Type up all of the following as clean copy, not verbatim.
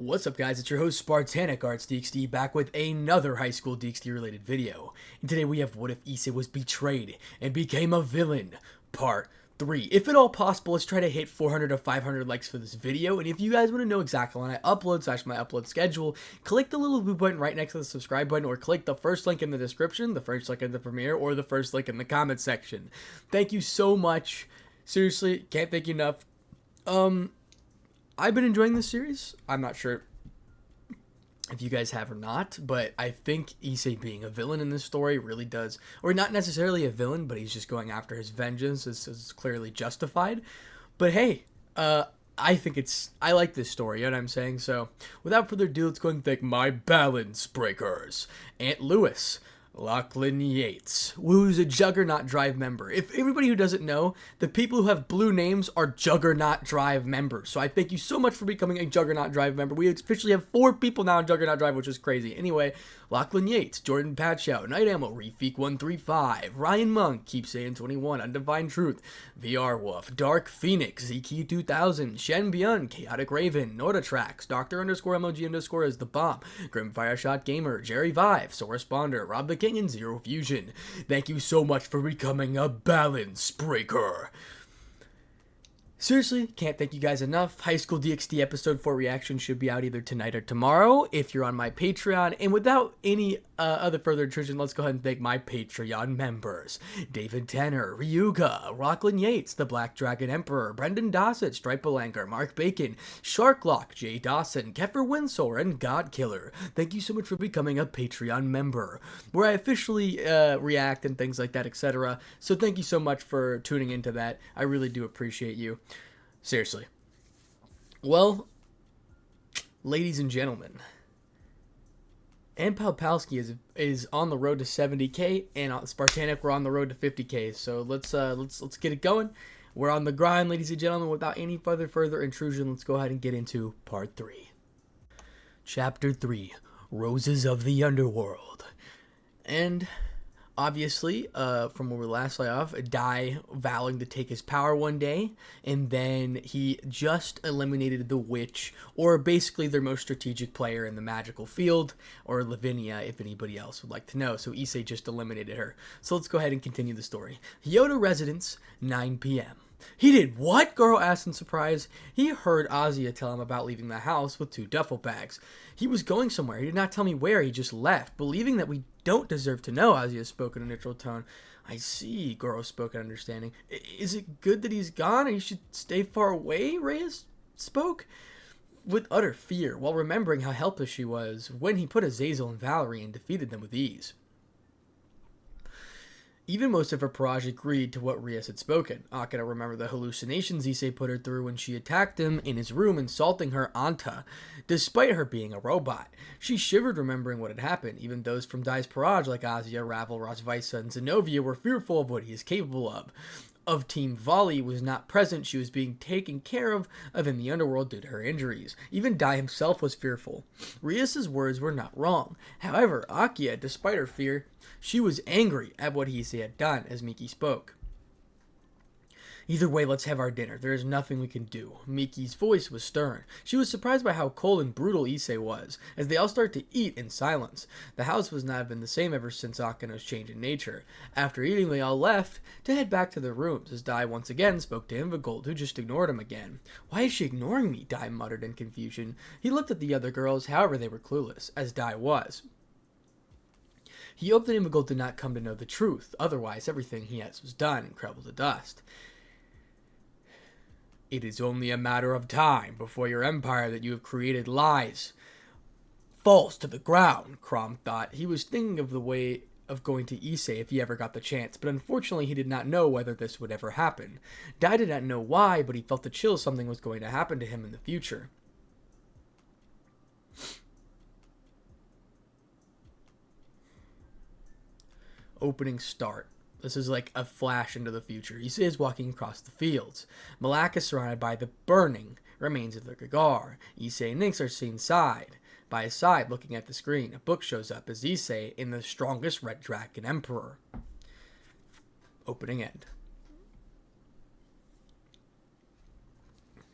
What's up, guys? It's your host Spartanic Arts DxD back with another high school DxD related video. And today we have What If Issei Was Betrayed and Became a Villain, Part 3. If at all possible, let's try to hit 400 to 500 likes for this video. And if you guys want to know exactly when I upload / my upload schedule, click the little blue button right next to the subscribe button, or click the first link in the description, the first link in the premiere, or the first link in the comment section. Thank you so much. Seriously, can't thank you enough. I've been enjoying this series. I'm not sure if you guys have or not, but I think Issei being a villain in this story really does, or not necessarily a villain, but he's just going after his vengeance. This is clearly justified. But hey, I like this story, you know what I'm saying? So without further ado, let's go and thank my balance breakers. Aunt Lewis, Lachlan Yates, who's a Juggernaut Drive member. If everybody who doesn't know, the people who have blue names are Juggernaut Drive members. So I thank you so much for becoming a Juggernaut Drive member. We officially have 4 people now in Juggernaut Drive, which is crazy. Anyway, Lachlan Yates, Jordan Pachow, Night Ammo, Refeek135, Ryan Monk, Keep Saying 21, Undefined Truth, VR Wolf, Dark Phoenix, ZQ2000, Shen Byun, Chaotic Raven, Nordatrax, Dr_MOG_ is the bomb, Grimfire Shot Gamer, Jerry Vive, So Responder, Rob the King, and Zero Fusion. Thank you so much for becoming a balance breaker. Seriously, can't thank you guys enough. High School DxD episode 4 reaction should be out either tonight or tomorrow if you're on my Patreon. And without any other further intrusion, let's go ahead and thank my Patreon members. David Tanner, Ryuga, Lachlan Yates, The Black Dragon Emperor, Brendan Dossett, Stripealanger, Mark Bacon, Sharklock, Jay Dawson, Keffer Winsor, and Godkiller. Thank you so much for becoming a Patreon member, where I officially react and things like that, etc. So thank you so much for tuning into that. I really do appreciate you. Seriously. Well, ladies and gentlemen, Ann Palpowski is on the road to 70K, and Spartanic, we're on the road to 50K. So let's get it going. We're on the grind, ladies and gentlemen. Without any further intrusion, let's go ahead and get into part 3. Chapter 3, Roses of the Underworld. And obviously, from where we last left off, Dai vowing to take his power one day, and then he just eliminated the witch, or basically their most strategic player in the magical field, or Lavinia, if anybody else would like to know. So Issei just eliminated her. So let's go ahead and continue the story. Hyodo residence, 9 p.m. He did what? Goro asked in surprise. He heard Azia tell him about leaving the house with 2 duffel bags. He was going somewhere. He did not tell me where. He just left, believing that we don't deserve to know, Azia spoke in a neutral tone. I see, Goro spoke in understanding. Is it good that he's gone, or you should stay far away? Reyes spoke with utter fear, while remembering how helpless she was when he put Azazel and Valerie and defeated them with ease. Even most of her Parage agreed to what Reyes had spoken. Akira remembered the hallucinations Issei put her through when she attacked him in his room, insulting her Anta, despite her being a robot. She shivered remembering what had happened. Even those from Dai's Parage, like Azia, Ravel, Rosvisa, and Zenobia, were fearful of what he is capable of. Of Team Volley was not present. She was being taken care of in the underworld due to her injuries. Even Dai himself was fearful. Reyes' words were not wrong. However, Akia, despite her fear, she was angry at what Issei had done, as Miki spoke. Either way, let's have our dinner. There is nothing we can do. Miki's voice was stern. She was surprised by how cold and brutal Issei was, as they all started to eat in silence. The house was not been the same ever since Akino's change in nature. After eating, they all left to head back to their rooms, as Dai once again spoke to Invigold, who just ignored him again. Why is she ignoring me? Dai muttered in confusion. He looked at the other girls, however they were clueless, as Dai was. He hoped that Invigold did not come to know the truth, otherwise everything he has was done and crumbled to dust. It is only a matter of time before your empire that you have created lies falls to the ground, Crom thought. He was thinking of the way of going to Issei if he ever got the chance, but unfortunately he did not know whether this would ever happen. Dai did not know why, but he felt the chill something was going to happen to him in the future. Opening start. This is like a flash into the future. Issei is walking across the fields. Malak is surrounded by the burning remains of the Gagar. Issei and Nix are seen by his side, looking at the screen. A book shows up as Issei in the strongest Red Dragon Emperor. Opening end.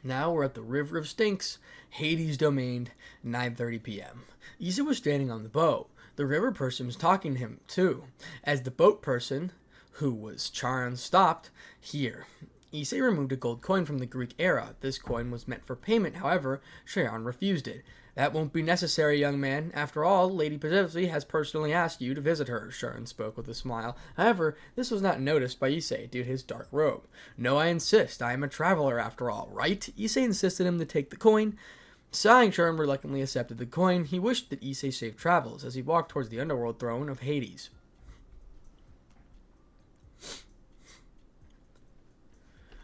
Now we're at the River of Stinks, Hades domain, 9:30 p.m. Issei was standing on the boat. The river person was talking to him, too. As the boat person, who was Charon, stopped, here. Issei removed a gold coin from the Greek era. This coin was meant for payment, however, Charon refused it. That won't be necessary, young man. After all, Lady Persephone has personally asked you to visit her, Charon spoke with a smile. However, this was not noticed by Issei due to his dark robe. No, I insist. I am a traveler after all, right? Issei insisted him to take the coin. Sighing, Charon reluctantly accepted the coin. He wished that Issei safe travels as he walked towards the underworld throne of Hades.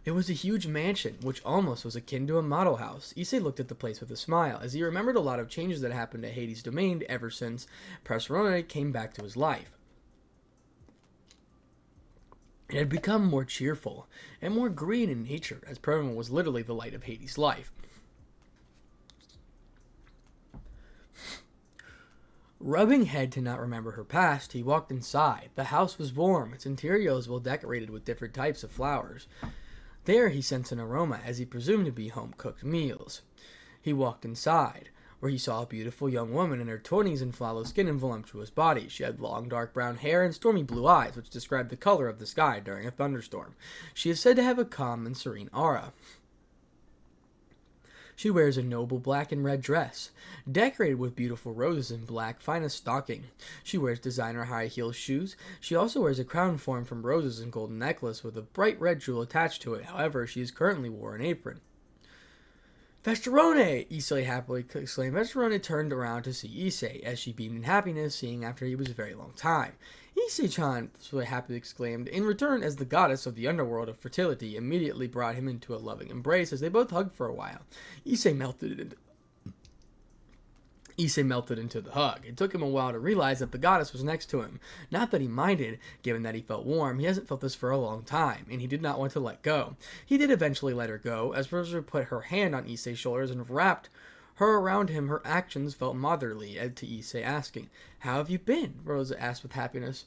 It was a huge mansion, which almost was akin to a model house. Issei looked at the place with a smile, as he remembered a lot of changes that happened to Hades' domain ever since Persephone came back to his life. It had become more cheerful and more green in nature, as Persephone was literally the light of Hades' life. Rubbing head to not remember her past, he walked inside. The house was warm. Its interior was well decorated with different types of flowers. There he sensed an aroma, as he presumed to be home-cooked meals. He walked inside, where he saw a beautiful young woman in her 20s in flawless skin and voluptuous body. She had long dark brown hair and stormy blue eyes, which described the color of the sky during a thunderstorm. She is said to have a calm and serene aura. She wears a noble black and red dress, decorated with beautiful roses and black finest stocking. She wears designer high-heel shoes. She also wears a crown formed from roses and golden necklace with a bright red jewel attached to it. However, she is currently wore an apron. Festerone! Issei happily exclaimed. Festerone turned around to see Issei, as she beamed in happiness, seeing after he was a very long time. Issei-chan, happily exclaimed, in return, as the goddess of the underworld of fertility immediately brought him into a loving embrace as they both hugged for a while. Issei melted into the hug. It took him a while to realize that the goddess was next to him. Not that he minded, given that he felt warm. He hasn't felt this for a long time, and he did not want to let go. He did eventually let her go, as Rosa put her hand on Issei's shoulders and wrapped her around him. Her actions felt motherly, to Issei asking, "How have you been?" Rosa asked with happiness.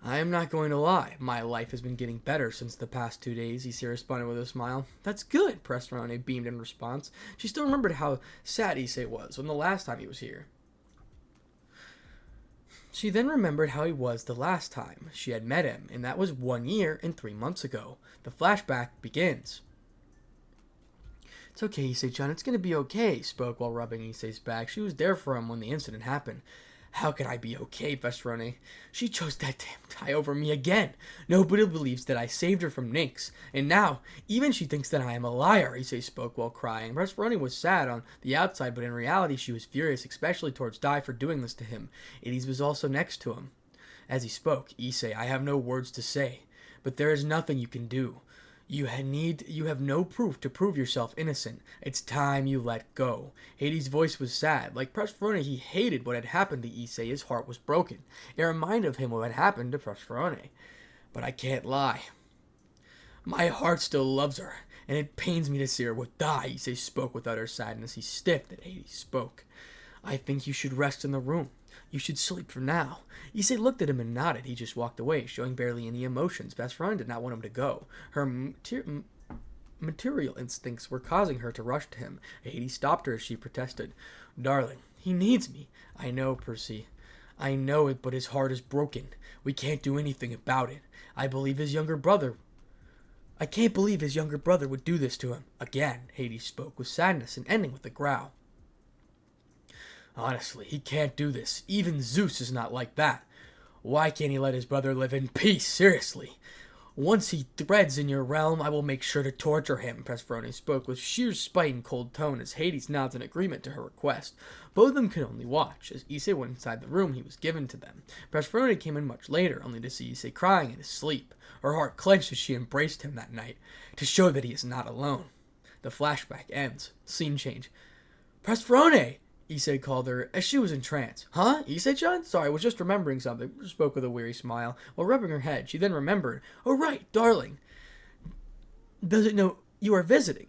"I am not going to lie. My life has been getting better since the past 2 days," Issei responded with a smile. "That's good," Persephone beamed in response. She still remembered how sad Issei was when the last time he was here. She then remembered how he was the last time she had met him, and that was 1 year and 3 months ago. The flashback begins. "It's okay, Issei-chan, it's gonna be okay," spoke while rubbing Issei's back. She was there for him when the incident happened. "How can I be okay, Festerone? She chose that damn tie over me again. Nobody believes that I saved her from Nynx, and now, even she thinks that I am a liar," Issei spoke while crying. Festerone was sad on the outside, but in reality she was furious, especially towards Dai for doing this to him. Hades was also next to him. As he spoke, "Issei, I have no words to say, but there is nothing you can do. You have no proof to prove yourself innocent. It's time you let go." Hades' voice was sad. Like Persephone, he hated what had happened to Issei. His heart was broken. It reminded him of what had happened to Persephone. "But I can't lie. My heart still loves her, and it pains me to see her with Dai," Issei spoke with utter sadness. He stiffed as Hades spoke. "I think you should rest in the room. You should sleep for now." Issei looked at him and nodded. He just walked away, showing barely any emotions. Persephone did not want him to go. Her material instincts were causing her to rush to him. Hades stopped her as she protested. "Darling, he needs me." "I know, Percy. I know it, but his heart is broken. We can't do anything about it. I can't believe his younger brother would do this to him again." Hades spoke with sadness and ending with a growl. "Honestly, he can't do this. Even Zeus is not like that. Why can't he let his brother live in peace? Seriously. Once he threads in your realm, I will make sure to torture him." Persephone spoke with sheer spite and cold tone as Hades nods in agreement to her request. Both of them could only watch. As Issei went inside the room he was given to them, Persephone came in much later, only to see Issei crying in his sleep. Her heart clenched as she embraced him that night, to show that he is not alone. The flashback ends. Scene change. "Persephone!" Issei called her, as she was in trance. "Huh? Issei-chan? Sorry, I was just remembering something," she spoke with a weary smile. While rubbing her head, she then remembered. "Oh right, darling. Does it know you are visiting?"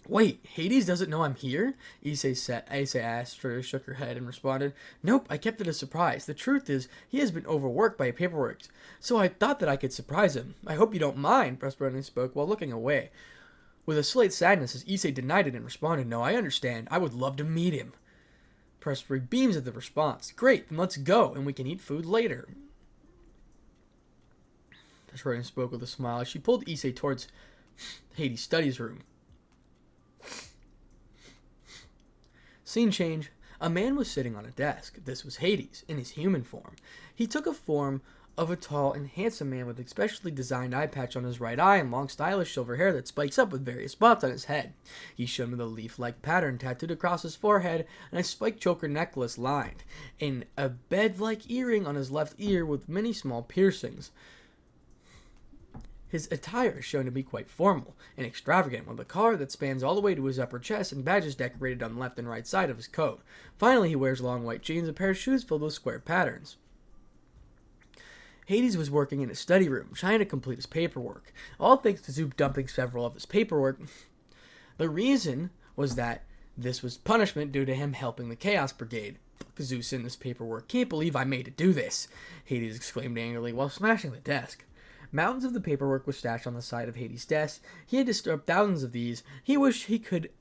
"Wait, Hades doesn't know I'm here?" Issei asked her, shook her head, and responded, "Nope, I kept it a surprise. The truth is, he has been overworked by paperwork, so I thought that I could surprise him. I hope you don't mind," Persephone spoke while looking away. with a slight sadness as Issei denied it and responded, "No, I understand. I would love to meet him." Pressroy beams at the response. "Great, then let's go, and we can eat food later." Pressroy spoke with a smile as she pulled Issei towards Hades' studies room. Scene change. A man was sitting on a desk. This was Hades, in his human form. He took a form of a tall and handsome man with a specially designed eye patch on his right eye and long stylish silver hair that spikes up with various spots on his head. He shone with a leaf-like pattern tattooed across his forehead and a spiked choker necklace lined, and a bed-like earring on his left ear with many small piercings. His attire is shown to be quite formal and extravagant, with a collar that spans all the way to his upper chest and badges decorated on the left and right side of his coat. Finally, he wears long white jeans and a pair of shoes filled with square patterns. Hades was working in his study room, trying to complete his paperwork, all thanks to Zoop dumping several of his paperwork. The reason was that this was punishment due to him helping the Chaos Brigade. "Fuck Zeus in this paperwork. Can't believe I made it do this," Hades exclaimed angrily while smashing the desk. Mountains of the paperwork were stashed on the side of Hades' desk. He had disturbed thousands of these. He wished he could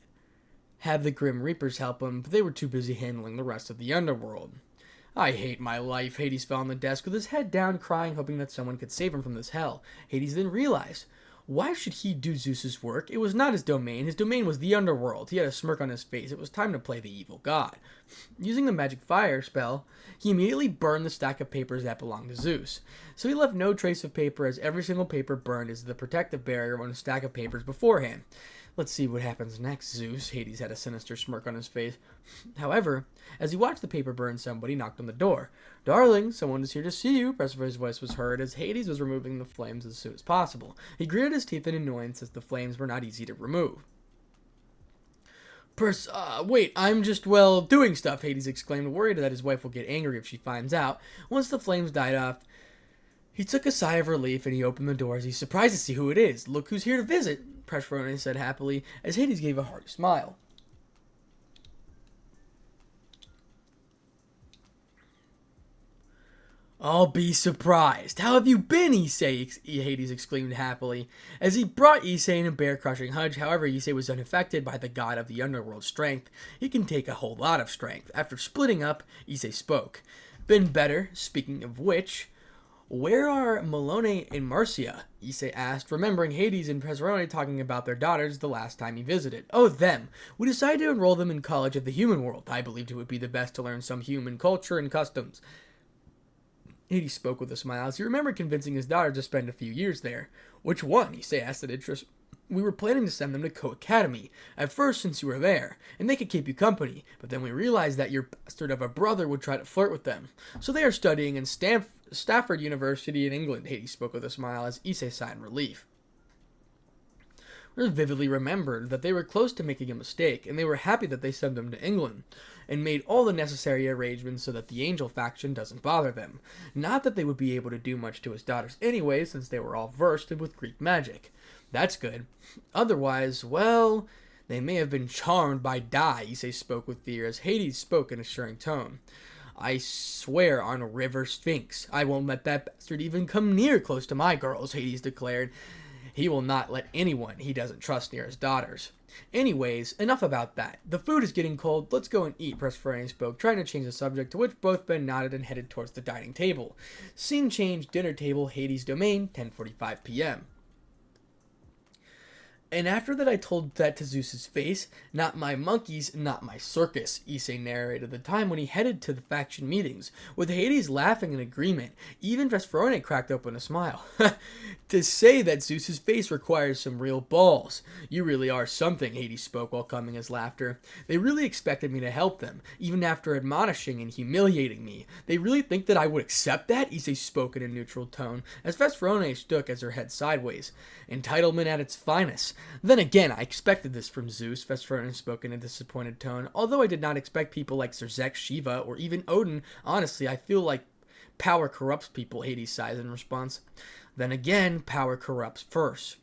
have the Grim Reapers help him, but they were too busy handling the rest of the underworld. "I hate my life." Hades fell on the desk with his head down, crying, hoping that someone could save him from this hell. Hades then realized, why should he do Zeus's work? It was not his domain. His domain was the underworld. He had a smirk on his face. It was time to play the evil god. Using the magic fire spell, he immediately burned the stack of papers that belonged to Zeus. So he left no trace of paper, as every single paper burned as the protective barrier on a stack of papers before him. "Let's see what happens next, Zeus." Hades had a sinister smirk on his face. However, as he watched the paper burn, somebody knocked on the door. "Darling, someone is here to see you." Pressroy's voice was heard as Hades was removing the flames as soon as possible. He gritted his teeth in annoyance as the flames were not easy to remove. Wait, I'm just, doing stuff," Hades exclaimed, worried that his wife will get angry if she finds out. Once the flames died off, he took a sigh of relief and he opened the door as he's surprised to see who it is. "Look who's here to visit," Pressroy said happily as Hades gave a hearty smile. "I'll be surprised. How have you been, Issei?" Hades exclaimed happily, as he brought Issei in a bear-crushing hug. However, Issei was unaffected by the god of the underworld's strength. He can take a whole lot of strength. After splitting up, Issei spoke. "Been better. Speaking of which, where are Malone and Marcia?" Issei asked, remembering Hades and Pressroy talking about their daughters the last time he visited. "Oh, them. We decided to enroll them in college of the human world. I believed it would be the best to learn some human culture and customs." Hades spoke with a smile as he remembered convincing his daughter to spend a few years there. "Which one?" Issei asked in interest. "We were planning to send them to Co-Academy, at first since you were there, and they could keep you company, but then we realized that your bastard of a brother would try to flirt with them. So they are studying in Stafford University in England." Hades spoke with a smile as Issei sighed in relief. They vividly remembered that they were close to making a mistake, and they were happy that they sent them to England, and made all the necessary arrangements so that the Angel faction doesn't bother them. Not that they would be able to do much to his daughters anyway, since they were all versed with Greek magic. That's good. Otherwise, they may have been charmed by Dai, Issei spoke with fear, as Hades spoke in a assuring tone. "I swear on River Sphinx, I won't let that bastard even come near close to my girls," Hades declared. He will not let anyone he doesn't trust near his daughters. "Anyways, enough about that. The food is getting cold. Let's go and eat," Pressroy spoke, trying to change the subject, to which both men nodded and headed towards the dining table. Scene change, dinner table, Hades' domain, 10:45 p.m. "And after that I told that to Zeus's face, 'Not my monkeys, not my circus,'" Issei narrated the time when he headed to the faction meetings, with Hades laughing in agreement. Even Pressroy cracked open a smile. "To say that Zeus's face requires some real balls. You really are something," Hades spoke while calming his laughter. "They really expected me to help them, even after admonishing and humiliating me. They really think that I would accept that?" Issei spoke in a neutral tone, as Pressroy shook as her head sideways. "Entitlement at its finest. Then again, I expected this from Zeus," Pressroy spoke in a disappointed tone. "Although I did not expect people like Zerzek, Shiva, or even Odin. Honestly, I feel like power corrupts people," Hades sighed in response. "Then again, power corrupts first.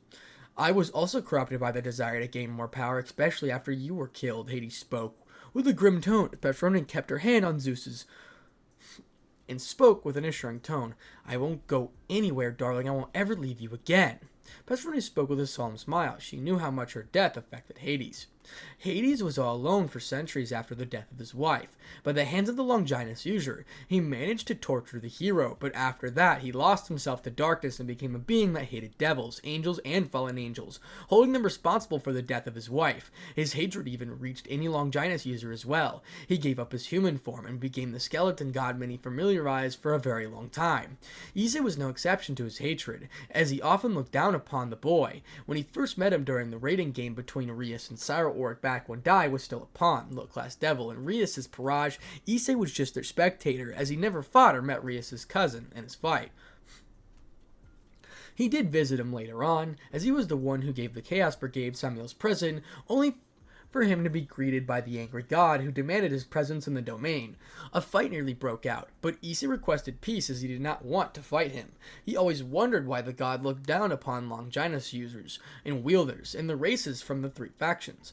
I was also corrupted by the desire to gain more power, especially after you were killed," Hades spoke with a grim tone. Pressroy kept her hand on Zeus's and spoke with an assuring tone. "I won't go anywhere, darling. I won't ever leave you again." Persephone spoke with a solemn smile. She knew how much her death affected Hades. Hades was all alone for centuries after the death of his wife. By the hands of the Longinus user, he managed to torture the hero, but after that he lost himself to darkness and became a being that hated devils, angels, and fallen angels, holding them responsible for the death of his wife. His hatred even reached any Longinus user as well. He gave up his human form and became the skeleton god many familiarized for a very long time. Issei was no exception to his hatred, as he often looked down upon the boy. When he first met him during the raiding game between Arius and Cyril back when Dai was still a pawn, low-class devil, and Rias' Parage, Issei was just their spectator, as he never fought or met Rias' cousin in his fight. He did visit him later on, as he was the one who gave the Chaos Brigade Samuel's prison, only for him to be greeted by the angry god who demanded his presence in the domain. A fight nearly broke out, but Issei requested peace as he did not want to fight him. He always wondered why the god looked down upon Longinus users and wielders in the races from the three factions.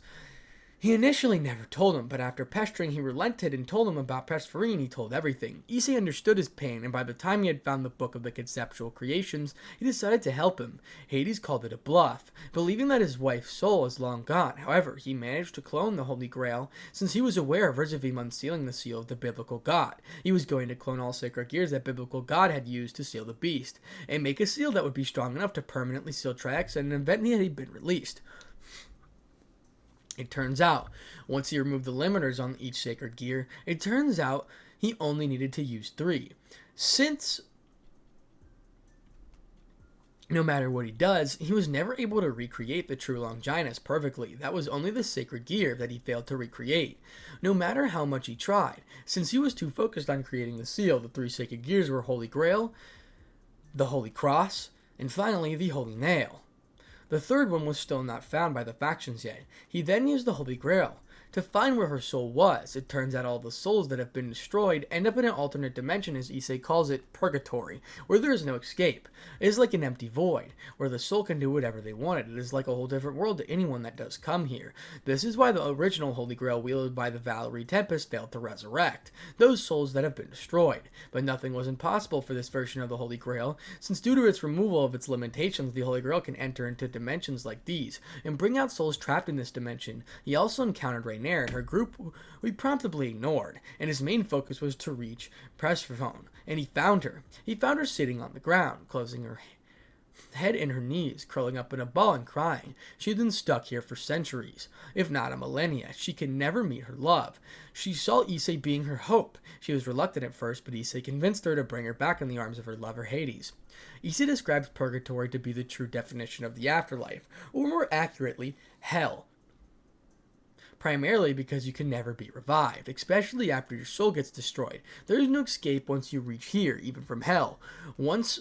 He initially never told him, but after pestering he relented and told him about Persephone. He told everything. Issei understood his pain, and by the time he had found the Book of the Conceptual Creations, he decided to help him. Hades called it a bluff, believing that his wife's soul is long gone. However, he managed to clone the Holy Grail, since he was aware of RageRevan unsealing the seal of the biblical god. He was going to clone all sacred gears that biblical god had used to seal the beast, and make a seal that would be strong enough to permanently seal Triax and an event that had been released. It turns out, once he removed the limiters on each sacred gear, it turns out he only needed to use 3. Since, no matter what he does, he was never able to recreate the true Longinus perfectly. That was only the sacred gear that he failed to recreate, no matter how much he tried. Since he was too focused on creating the seal, the 3 sacred gears were Holy Grail, the Holy Cross, and finally the Holy Nail. The third one was still not found by the factions yet. He then used the Holy Grail to find where her soul was. It turns out all the souls that have been destroyed end up in an alternate dimension, as Issei calls it, purgatory, where there is no escape. It is like an empty void, where the soul can do whatever they wanted. It is like a whole different world to anyone that does come here. This is why the original Holy Grail wielded by the Valerie Tempest failed to resurrect those souls that have been destroyed. But nothing was impossible for this version of the Holy Grail, since due to its removal of its limitations, the Holy Grail can enter into dimensions like these, and bring out souls trapped in this dimension. He also encountered and her group we promptly ignored, and his main focus was to reach Persephone, and he found her. He found her sitting on the ground, closing her head in her knees, curling up in a ball and crying. She had been stuck here for centuries, if not a millennia. She could never meet her love. She saw Issei being her hope. She was reluctant at first, but Issei convinced her to bring her back in the arms of her lover Hades. Issei describes purgatory to be the true definition of the afterlife, or more accurately, hell. Primarily because you can never be revived, especially after your soul gets destroyed. There is no escape once you reach here, even from hell. Once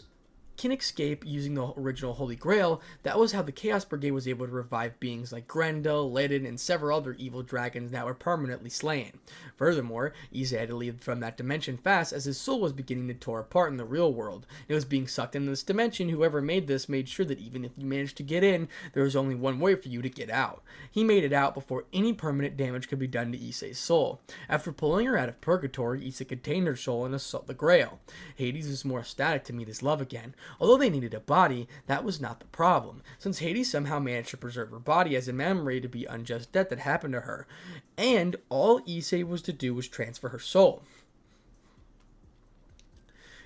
can escape using the original Holy Grail, that was how the Chaos Brigade was able to revive beings like Grendel, Ledin, and several other evil dragons that were permanently slain. Furthermore, Issei had to leave from that dimension fast, as his soul was beginning to tear apart in the real world. It was being sucked into this dimension. Whoever made this made sure that even if you managed to get in, there was only one way for you to get out. He made it out before any permanent damage could be done to Issei's soul. After pulling her out of purgatory, Issei contained her soul and assaulted the Grail. Hades was more ecstatic to meet his love again. Although they needed a body, that was not the problem, since Hades somehow managed to preserve her body as a memory to the unjust death that happened to her, and all Issei was to do was transfer her soul.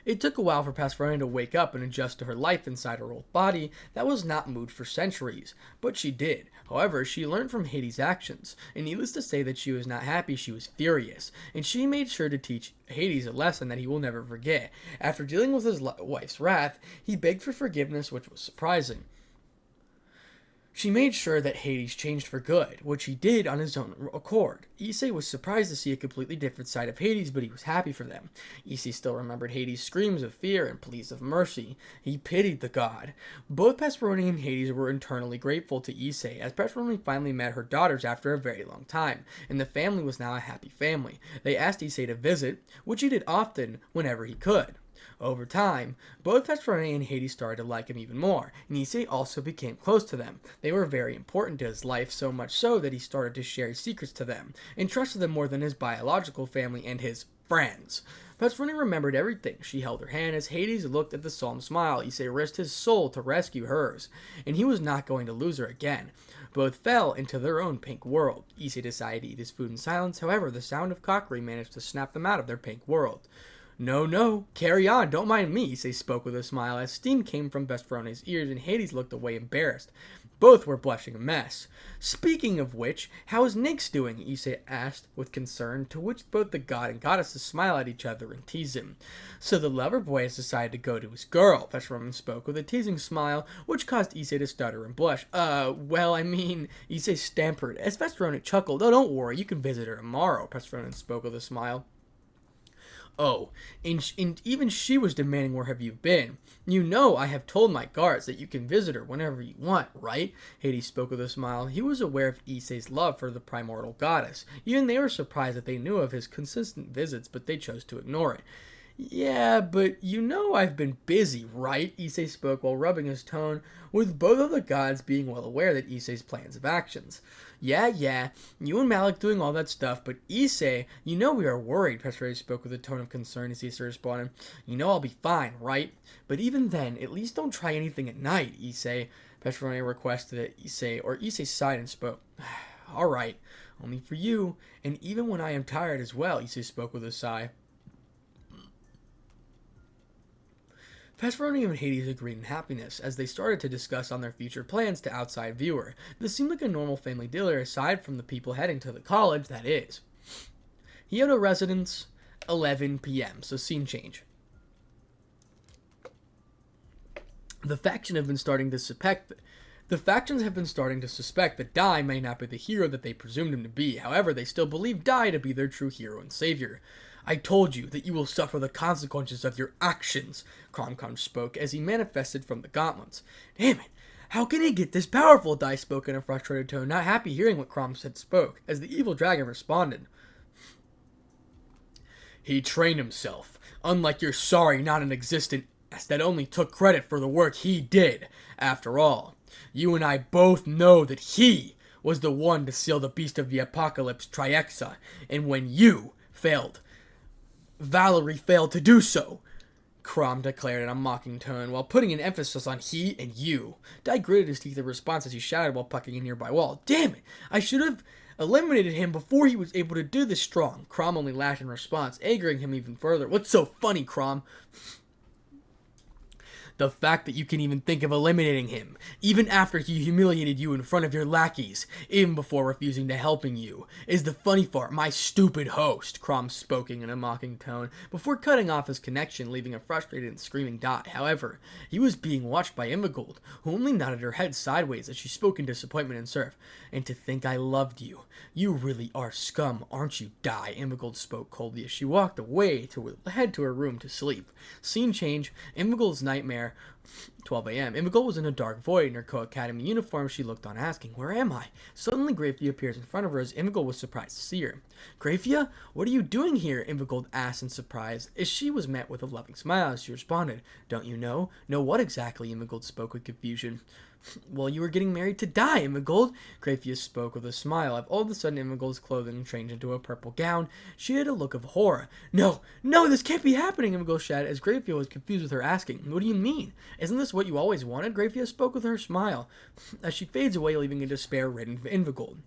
It took a while for Persephone to wake up and adjust to her life inside her old body that was not moved for centuries, but she did. However, she learned from Hades' actions, and needless to say that she was not happy, she was furious, and she made sure to teach Hades a lesson that he will never forget. After dealing with his wife's wrath, he begged for forgiveness, which was surprising. She made sure that Hades changed for good, which he did on his own accord. Issei was surprised to see a completely different side of Hades, but he was happy for them. Issei still remembered Hades' screams of fear and pleas of mercy. He pitied the god. Both Persephone and Hades were internally grateful to Issei, as Persephone finally met her daughters after a very long time, and the family was now a happy family. They asked Issei to visit, which he did often whenever he could. Over time, both Fesrone and Hades started to like him even more, and Issei also became close to them. They were very important to his life, so much so that he started to share his secrets to them, and trusted them more than his biological family and his friends. Fesrone remembered everything. She held her hand as Hades looked at the solemn smile. Issei risked his soul to rescue hers, and he was not going to lose her again. Both fell into their own pink world. Issei decided to eat his food in silence. However, the sound of cockery managed to snap them out of their pink world. No, no, carry on, don't mind me, Issei spoke with a smile as steam came from Fesrone's ears and Hades looked away embarrassed. Both were blushing a mess. Speaking of which, how is Nyx doing? Issei asked with concern, to which both the god and goddesses smile at each other and tease him. So the lover boy has decided to go to his girl, Fesrone spoke with a teasing smile, which caused Issei to stutter and blush. Issei stammered as Fesrone chuckled. Oh, don't worry, you can visit her tomorrow, Fesrone spoke with a smile. Oh, and even she was demanding where have you been. You know I have told my guards that you can visit her whenever you want, right? Hades spoke with a smile. He was aware of Issei's love for the primordial goddess. Even they were surprised that they knew of his consistent visits, but they chose to ignore it. Yeah, but you know I've been busy, right? Issei spoke while rubbing his tone, with both of the gods being well aware that Issei's plans of actions. Yeah, you and Malik doing all that stuff, but Issei, you know we are worried, Fesrone spoke with a tone of concern as Issei responded. You know I'll be fine, right? But even then, at least don't try anything at night, Issei. Fesrone requested that Issei sighed and spoke. Alright, only for you, and even when I am tired as well, Issei spoke with a sigh. Fesrone and Hades agreed in happiness as they started to discuss on their future plans to outside viewer. This seemed like a normal family dinner aside from the people heading to the college, that is. Hyoto residence, 11 p.m., so scene change. The factions have been starting to suspect that Dai may not be the hero that they presumed him to be. However, they still believe Dai to be their true hero and savior. I told you that you will suffer the consequences of your actions, Cromcom spoke as he manifested from the gauntlets. Damn it! How can he get this powerful? Dai spoke in a frustrated tone, not happy hearing what Crom said spoke, as the evil dragon responded. He trained himself, unlike your sorry, non-existent ass that only took credit for the work he did. After all, you and I both know that he was the one to seal the Beast of the Apocalypse Triaxa, and when you failed, Valerie failed to do so, Crom declared in a mocking tone, while putting an emphasis on he and you. Dai gritted his teeth in response as he shouted while pucking a nearby wall. Damn it! I should have eliminated him before he was able to do this strong. Crom only laughed in response, angering him even further. What's so funny, Crom? The fact that you can even think of eliminating him, even after he humiliated you in front of your lackeys, even before refusing to helping you, is the funny part, my stupid host, Crom spoke in a mocking tone, before cutting off his connection, leaving a frustrated and screaming Dai. However, he was being watched by Immigold, who only nodded her head sideways as she spoke in disappointment and surf. And to think I loved you. You really are scum, aren't you, Dai? Immigold spoke coldly as she walked away to head to her room to sleep. Scene change, Immigold's nightmare, 12 a.m. Immigold was in a dark void in her co-academy uniform. She looked on asking, where am I? Suddenly, Graphia appears in front of her as Immigold was surprised to see her. Graphia, what are you doing here? Immigold asked in surprise, as she was met with a loving smile as she responded. Don't you know? Know what exactly? Immigold spoke with confusion. Well, you were getting married to Dai, Immigold. Graphia spoke with a smile. All of a sudden, Immigold's clothing changed into a purple gown. She had a look of horror. No, this can't be happening, Immigold shouted as Graphia was confused with her asking, what do you mean? Isn't this what you always wanted? Graphia spoke with her smile as she fades away, leaving a despair-ridden Immigold.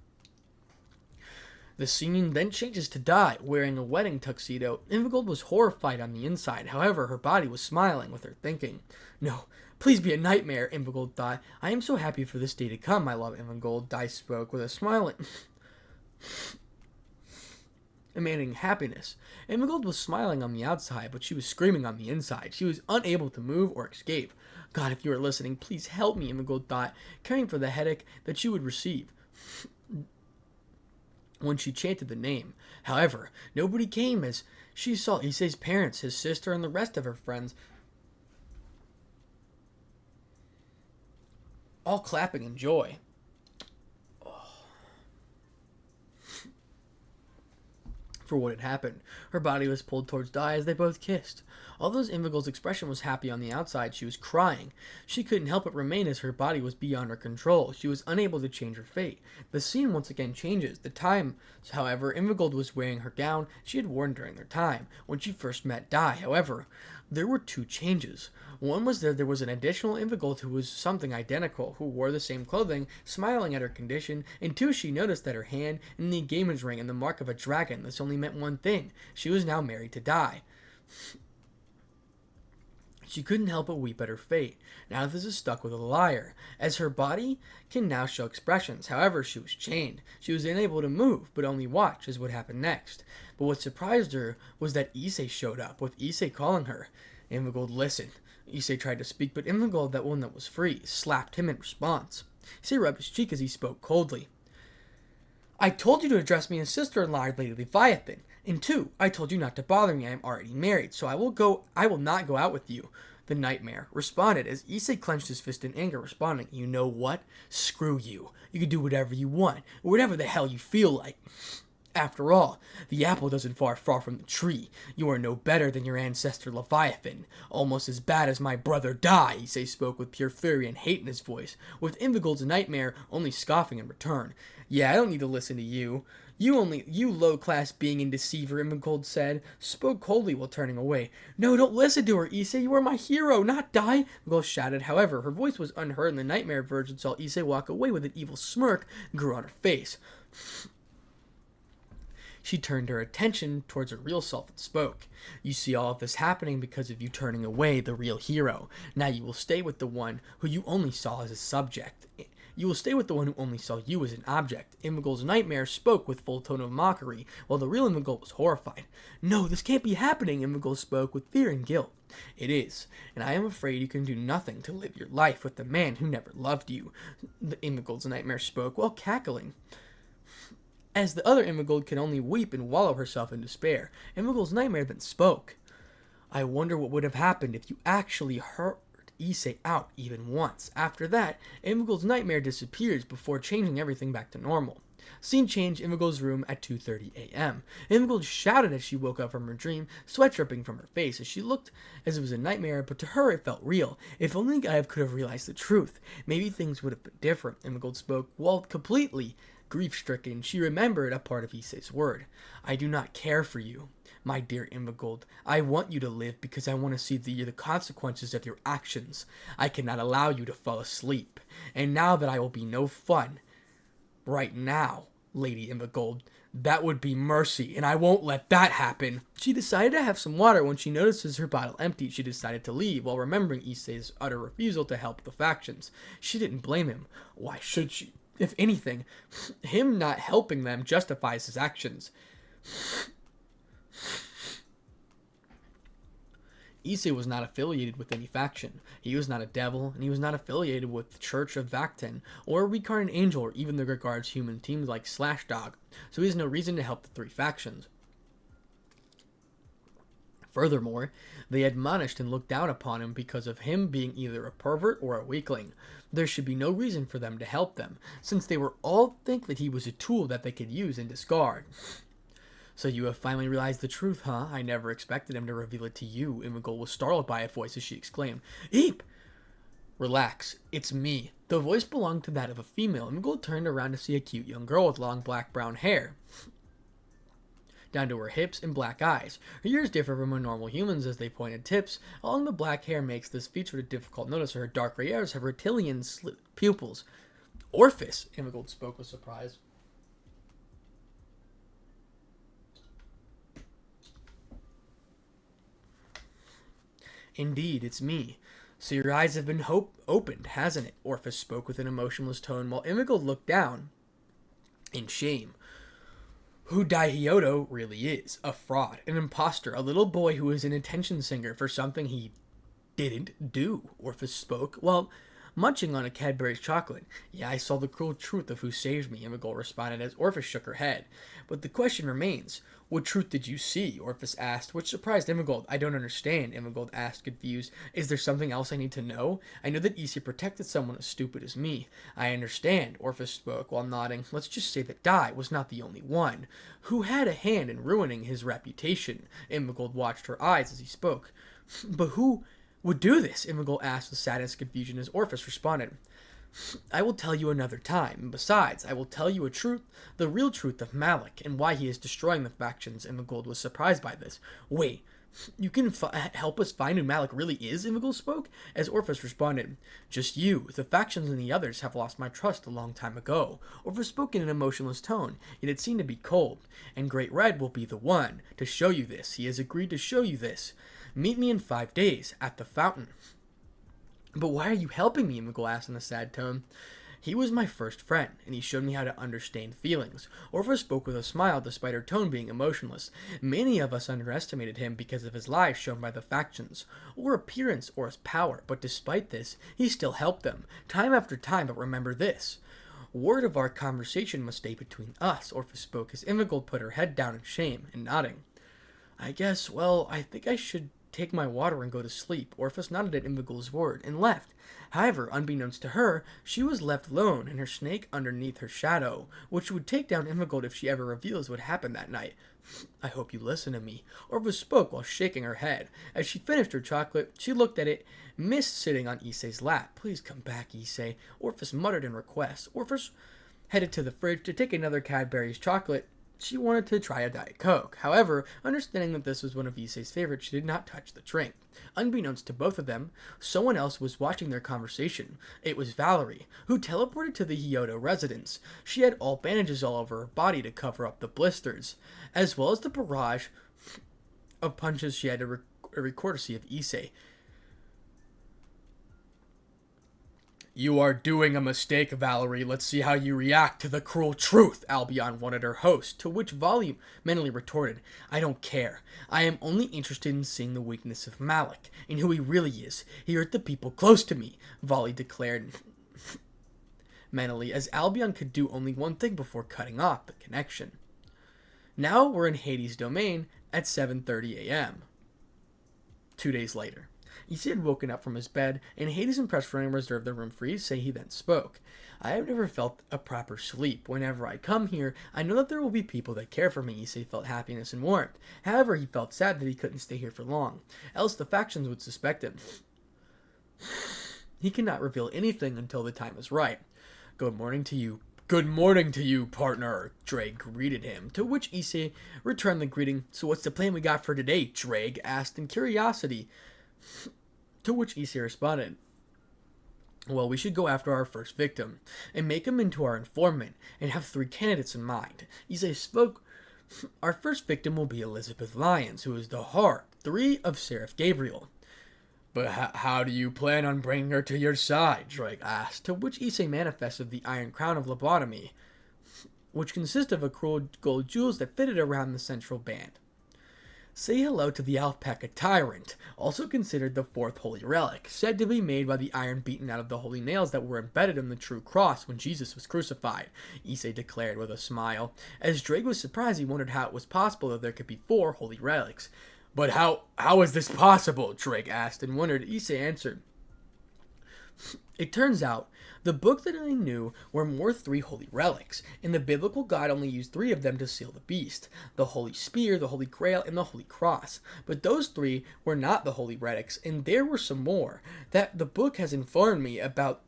The scene then changes to Dai, wearing a wedding tuxedo. Immigold was horrified on the inside. However, her body was smiling with her thinking. No, please be a nightmare, Immigold thought. I am so happy for this day to come, my love, Immigold. Dai spoke with a smile emanating happiness. Immigold was smiling on the outside, but she was screaming on the inside. She was unable to move or escape. God, if you are listening, please help me, Immigold thought, caring for the headache that she would receive when she chanted the name. However, nobody came as she saw Issei's parents, his sister, and the rest of her friends all clapping in joy. for what had happened. Her body was pulled towards Dai as they both kissed. Although Invigold's expression was happy on the outside, she was crying. She couldn't help but remain as her body was beyond her control. She was unable to change her fate. The scene once again changes. The time, however, Invigold was wearing her gown she had worn during their time, when she first met Dai. However, there were two changes. One was there was an additional Invigold who was something identical, who wore the same clothing, smiling at her condition, and two, she noticed that her hand and the engagement ring and the mark of a dragon, this only meant one thing. She was now married to Dai. She couldn't help but weep at her fate. Now this is stuck with a liar, as her body can now show expressions. However, she was chained. She was unable to move, but only watch as what happened next. But what surprised her was that Issei showed up, with Issei calling her. Invigold listened. Issei tried to speak, but Invigold, that one that was free, slapped him in response. Issei rubbed his cheek as he spoke coldly. I told you to address me as sister-in-law, Lady Leviathan. And two, I told you not to bother me. I am already married, so I will not go out with you. The nightmare responded as Issei clenched his fist in anger, responding, You know what? Screw you. You can do whatever you want, or whatever the hell you feel like. After all, the apple doesn't fall far from the tree. You are no better than your ancestor Leviathan. Almost as bad as my brother Dai, Issei spoke with pure fury and hate in his voice, with Invigold's nightmare only scoffing in return. Yeah, I don't need to listen to you. You low-class being and deceiver, Invigold said, spoke coldly while turning away. No, don't listen to her, Issei. You are my hero, not Dai, Invigold shouted. However, her voice was unheard, and the nightmare virgin saw Issei walk away with an evil smirk grew on her face. She turned her attention towards her real self and spoke. You see all of this happening because of you turning away the real hero. Now you will stay with the one who you only saw as a subject. You will stay with the one who only saw you as an object. Invigold's nightmare spoke with full tone of mockery, while the real Invigold was horrified. No, this can't be happening, Invigold spoke with fear and guilt. It is, and I am afraid you can do nothing to live your life with the man who never loved you. The Invigold's nightmare spoke while cackling, as the other Invigold could only weep and wallow herself in despair. Invigold's nightmare then spoke. I wonder what would have happened if you actually hurt Issei out even once. After that, Invigold's nightmare disappears before changing everything back to normal. Scene change, Invigold's room at 2:30 a.m. Invigold shouted as she woke up from her dream, sweat dripping from her face as she looked as it was a nightmare, but to her it felt real. If only Gaia could have realized the truth, maybe things would have been different. Invigold spoke, while completely grief-stricken. She remembered a part of Issei's word. I do not care for you, my dear Invigold. I want you to live because I want to see the consequences of your actions. I cannot allow you to fall asleep. And now that I will be no fun, right now, Lady Invigold, that would be mercy, and I won't let that happen. She decided to have some water. When she notices her bottle empty, she decided to leave, while remembering Issei's utter refusal to help the factions. She didn't blame him. Why should she? If anything, him not helping them justifies his actions. Issei was not affiliated with any faction. He was not a devil, and he was not affiliated with the Church of Vakten, or a reincarnated angel, or even the regards human teams like Slashdog, so he has no reason to help the three factions. Furthermore, they admonished and looked down upon him because of him being either a pervert or a weakling. There should be no reason for them to help them, since they were all think that he was a tool that they could use and discard. So you have finally realized the truth, huh? I never expected him to reveal it to you. Invigold was startled by a voice as she exclaimed, Eep! Relax, it's me. The voice belonged to that of a female. Invigold turned around to see a cute young girl with long black-brown hair down to her hips and black eyes. Her ears differ from a normal human's as they pointed tips. Along the black hair makes this feature difficult to notice. Her dark gray eyes have reptilian slit pupils. Orphis, Invigold spoke with surprise. Indeed, it's me. So your eyes have been opened, hasn't it? Orphis spoke with an emotionless tone while Invigold looked down in shame. Who Dai Hyodo really is. A fraud, an imposter, a little boy who is an attention singer for something he didn't do, Orphis spoke. Well, munching on a Cadbury's chocolate. Yeah, I saw the cruel truth of who saved me, Imogol responded as Orpheus shook her head. But the question remains, what truth did you see? Orpheus asked, which surprised Imogol. I don't understand, Imogol asked, confused. Is there something else I need to know? I know that Issei protected someone as stupid as me. I understand, Orpheus spoke while nodding. Let's just say that Dai was not the only one. Who had a hand in ruining his reputation? Imogol watched her eyes as he spoke. But who would do this? Imogol asked with sadness and confusion as Orpheus responded. I will tell you another time, and besides, I will tell you a truth, the real truth of Malik, and why he is destroying the factions. Imogol was surprised by this. Wait, you can help us find who Malik really is? Imogol spoke, as Orpheus responded. Just you. The factions and the others have lost my trust a long time ago. Orpheus spoke in an emotionless tone, yet it seemed to be cold. And Great Red will be the one to show you this. He has agreed to show you this. Meet me in 5 days, at the fountain. But why are you helping me? Imogol asked in a sad tone. He was my first friend, and he showed me how to understand feelings. Orpheus spoke with a smile, despite her tone being emotionless. Many of us underestimated him because of his lies shown by the factions, or appearance, or his power, but despite this, he still helped them, time after time. But remember this. Word of our conversation must stay between us, Orpheus spoke, as Imogol put her head down in shame, and nodding. I think I should take my water and go to sleep. Orpheus nodded at Imogol's word and left. However, unbeknownst to her, she was left alone and her snake underneath her shadow, which would take down Imogol if she ever reveals what happened that night. I hope you listen to me, Orpheus spoke while shaking her head. As she finished her chocolate, she looked at it, missed sitting on Issei's lap. Please come back, Issei, Orpheus muttered in request. Orpheus headed to the fridge to take another Cadbury's chocolate. She wanted to try a Diet Coke. However, understanding that this was one of Issei's favorites, she did not touch the drink. Unbeknownst to both of them, someone else was watching their conversation. It was Valerie, who teleported to the Hyodo residence. She had all bandages all over her body to cover up the blisters, as well as the barrage of punches she had to courtesy of Issei. You are doing a mistake, Valerie. Let's see how you react to the cruel truth, Albion wanted her host, to which Volume mentally retorted, I don't care. I am only interested in seeing the weakness of Malik, and who he really is. He hurt the people close to me, Volley declared mentally, as Albion could do only one thing before cutting off the connection. Now we're in Hades' domain at 7:30 a.m. 2 days later. Issei had woken up from his bed, and Hades and Pressframe reserved the room for Issei. He then spoke. I have never felt a proper sleep. Whenever I come here, I know that there will be people that care for me. Issei felt happiness and warmth. However, he felt sad that he couldn't stay here for long, else the factions would suspect him. He cannot reveal anything until the time is right. Good morning to you. Good morning to you, partner, Drake greeted him, to which Issei returned the greeting. So what's the plan we got for today? Drake asked in curiosity. To which Issei responded, well, we should go after our first victim, and make him into our informant, and have 3 candidates in mind. Issei spoke, our first victim will be Elizabeth Lyons, who is the heart 3 of Seraph Gabriel. But how do you plan on bringing her to your side? Drake asked, to which Issei manifested the Iron Crown of Lobotomy, which consisted of accrued gold jewels that fitted around the central band. Say hello to the Alpaca Tyrant, also considered the 4th holy relic, said to be made by the iron beaten out of the holy nails that were embedded in the true cross when Jesus was crucified, Issei declared with a smile. As Drake was surprised, he wondered how it was possible that there could be 4 holy relics. But how is this possible? Drake asked and wondered. Issei answered. It turns out, the book that I knew were more 3 holy relics, and the biblical God only used 3 of them to seal the beast, the Holy Spear, the Holy Grail, and the Holy Cross. But those 3 were not the holy relics, and there were some more that the book has informed me about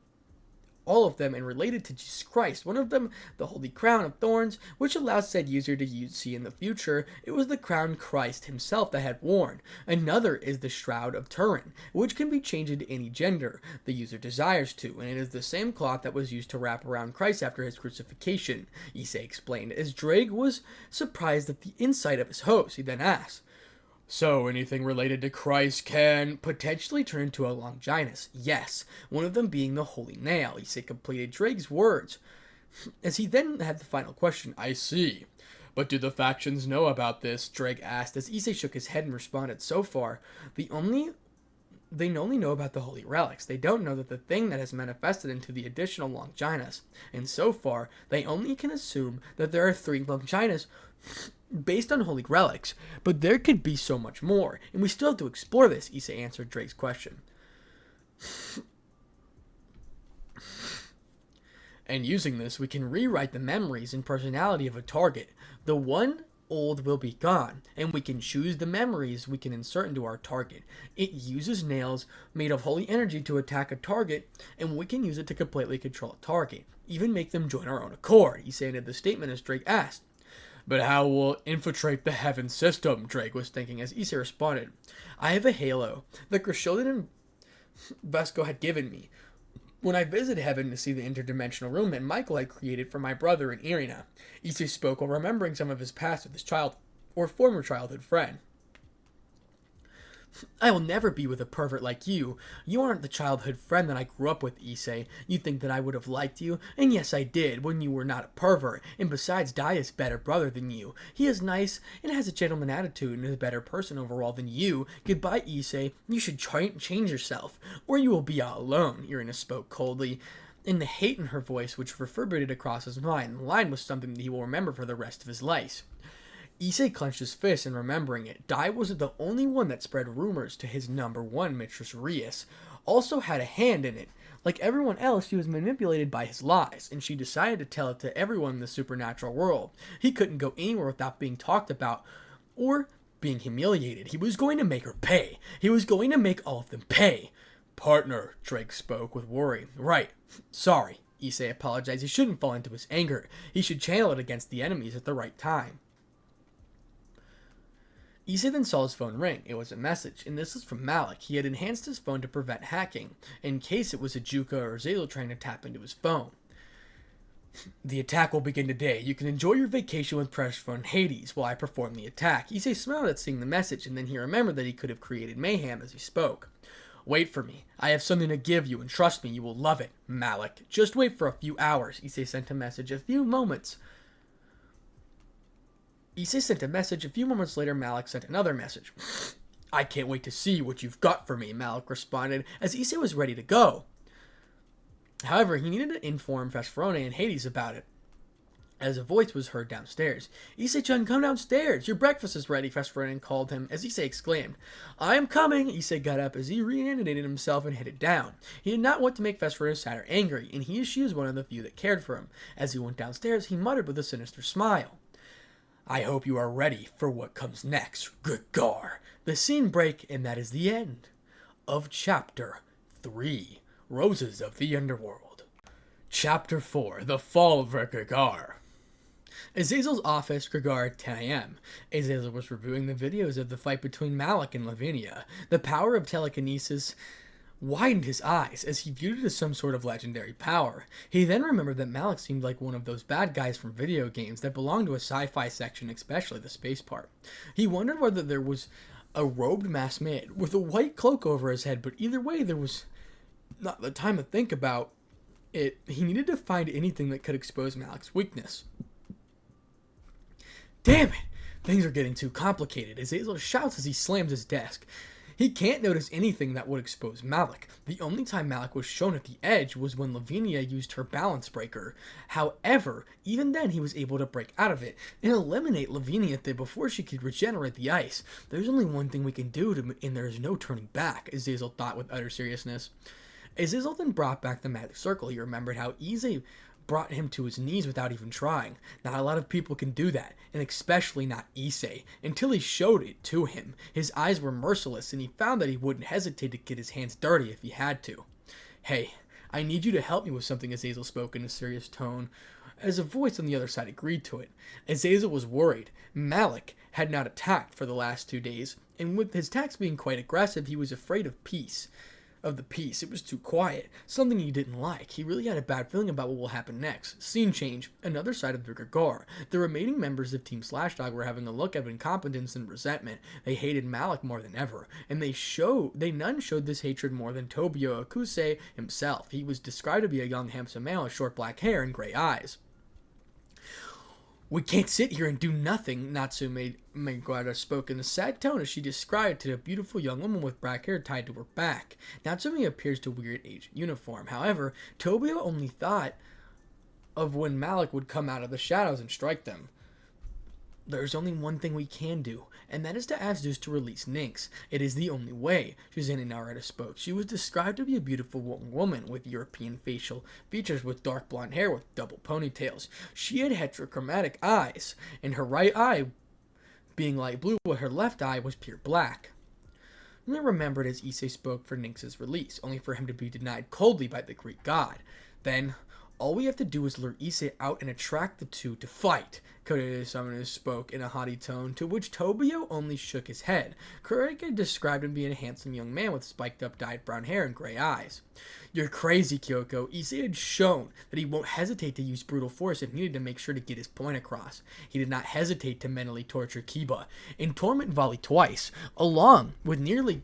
all of them and related to Jesus Christ. One of them, the Holy Crown of Thorns, which allows said user to see in the future. It was the crown Christ himself that had worn. Another is the Shroud of Turin, which can be changed into any gender the user desires to, and it is the same cloth that was used to wrap around Christ after his crucifixion, Issei explained. As Drake was surprised at the insight of his host, he then asked, so, anything related to Christ can potentially turn into a Longinus? Yes, one of them being the Holy Nail, Issei completed Drake's words, as he then had the final question. I see. But do the factions know about this? Drake asked, as Issei shook his head and responded, so far, the only they only know about the holy relics. They don't know that the thing that has manifested into the additional Longinas. And so far, they only can assume that there are 3 Longinas based on holy relics. But there could be so much more, and we still have to explore this, Issei answered Drake's question. And using this, we can rewrite the memories and personality of a target. The one old will be gone, and we can choose the memories we can insert into our target. It uses nails made of holy energy to attack a target, and we can use it to completely control a target, even make them join our own accord, Issei ended the statement as Drake asked. But how will it infiltrate the heaven system? Drake was thinking as Issei responded. I have a halo that Grishildin and Vesco had given me when I visited heaven to see the interdimensional room that Michael had created for my brother in Irina. Issei spoke while remembering some of his past with his former childhood friend. I will never be with a pervert like you. You aren't the childhood friend that I grew up with, Issei. You think that I would have liked you? And yes, I did, when you were not a pervert. And besides, Dai is a better brother than you. He is nice and has a gentleman attitude and is a better person overall than you. Goodbye, Issei. You should change yourself, or you will be all alone, Irina spoke coldly, and the hate in her voice which reverberated across his mind. The line was something that he will remember for the rest of his life. Issei clenched his fist in remembering it. Dai wasn't the only one that spread rumors to his number one, Mistress Rias. Also had a hand in it. Like everyone else, she was manipulated by his lies, and she decided to tell it to everyone in the supernatural world. He couldn't go anywhere without being talked about or being humiliated. He was going to make her pay. He was going to make all of them pay. Partner, Drake spoke with worry. Right. Sorry, Issei apologized. He shouldn't fall into his anger. He should channel it against the enemies at the right time. Issei then saw his phone ring. It was a message, and this was from Malik. He had enhanced his phone to prevent hacking, in case it was a Juka or Zazel trying to tap into his phone. The attack will begin today. You can enjoy your vacation with Persephone Hades while I perform the attack. Issei smiled at seeing the message, and then he remembered that he could have created mayhem as he spoke. Wait for me. I have something to give you, and trust me, you will love it, Malik. Just wait for a few hours. Issei sent a message. A few moments later, Malik sent another message. I can't wait to see what you've got for me, Malik responded, as Issei was ready to go. However, he needed to inform Vesperone and Hades about it, as a voice was heard downstairs. Issei-chan, come downstairs. Your breakfast is ready, Vesperone called him, as Issei exclaimed. I am coming. Issei got up as he reanimated himself and headed down. He did not want to make Vesperone sad or angry, and she was one of the few that cared for him. As he went downstairs, he muttered with a sinister smile. I hope you are ready for what comes next, Gregar. The scene break, and that is the end of Chapter 3, Roses of the Underworld. Chapter 4, The Fall of Gregar. Azazel's office, Gregar, 10 a.m. Azazel was reviewing the videos of the fight between Malik and Lavinia. The power of telekinesis widened his eyes as he viewed it as some sort of legendary power. He then remembered that Malik seemed like one of those bad guys from video games that belonged to a sci-fi section, especially the space part. He wondered whether there was a robed masked man with a white cloak over his head, but either way, there was not the time to think about it. He needed to find anything that could expose Malik's weakness. Damn it! Things are getting too complicated. Azazel shouts as he slams his desk. He can't notice anything that would expose Malik. The only time Malik was shown at the edge was when Lavinia used her balance breaker. However, even then he was able to break out of it and eliminate Lavinia before she could regenerate the ice. There's only one thing we can do, and there is no turning back, Azazel thought with utter seriousness. Azazel then brought back the magic circle. He remembered how Issei brought him to his knees without even trying. Not a lot of people can do that, and especially not Issei, until he showed it to him. His eyes were merciless, and he found that he wouldn't hesitate to get his hands dirty if he had to. Hey, I need you to help me with something, Azazel spoke in a serious tone, as a voice on the other side agreed to it. Azazel was worried. Malik had not attacked for the last 2 days, and with his attacks being quite aggressive, he was afraid of the peace. It was too quiet, something he didn't like. He really had a bad feeling about what will happen next. Scene change, another side of the Gregar. The remaining members of Team Slashdog were having a look of incompetence and resentment. They hated Malik more than ever, and none showed this hatred more than Tobio Akuse himself. He was described to be a young handsome man with short black hair and gray eyes. We can't sit here and do nothing, Natsume Megawara spoke in a sad tone as she described to the beautiful young woman with black hair tied to her back. Natsume appears to wear an agent uniform. However, Tobio only thought of when Malik would come out of the shadows and strike them. There's only one thing we can do, and that is to ask Zeus to release Nyx. It is the only way, Susanna Narada spoke. She was described to be a beautiful woman with European facial features with dark blonde hair with double ponytails. She had heterochromatic eyes, and her right eye being light blue while her left eye was pure black. They remembered as Issei spoke for Nyx's release, only for him to be denied coldly by the Greek god. Then, all we have to do is lure Issei out and attract the two to fight, Kurege Summoner spoke in a haughty tone, to which Tobio only shook his head. Kurege described him being a handsome young man with spiked-up dyed brown hair and gray eyes. You're crazy, Kyoko. Issei had shown that he won't hesitate to use brutal force if needed to make sure to get his point across. He did not hesitate to mentally torture Kiba and torment Vali twice, along with nearly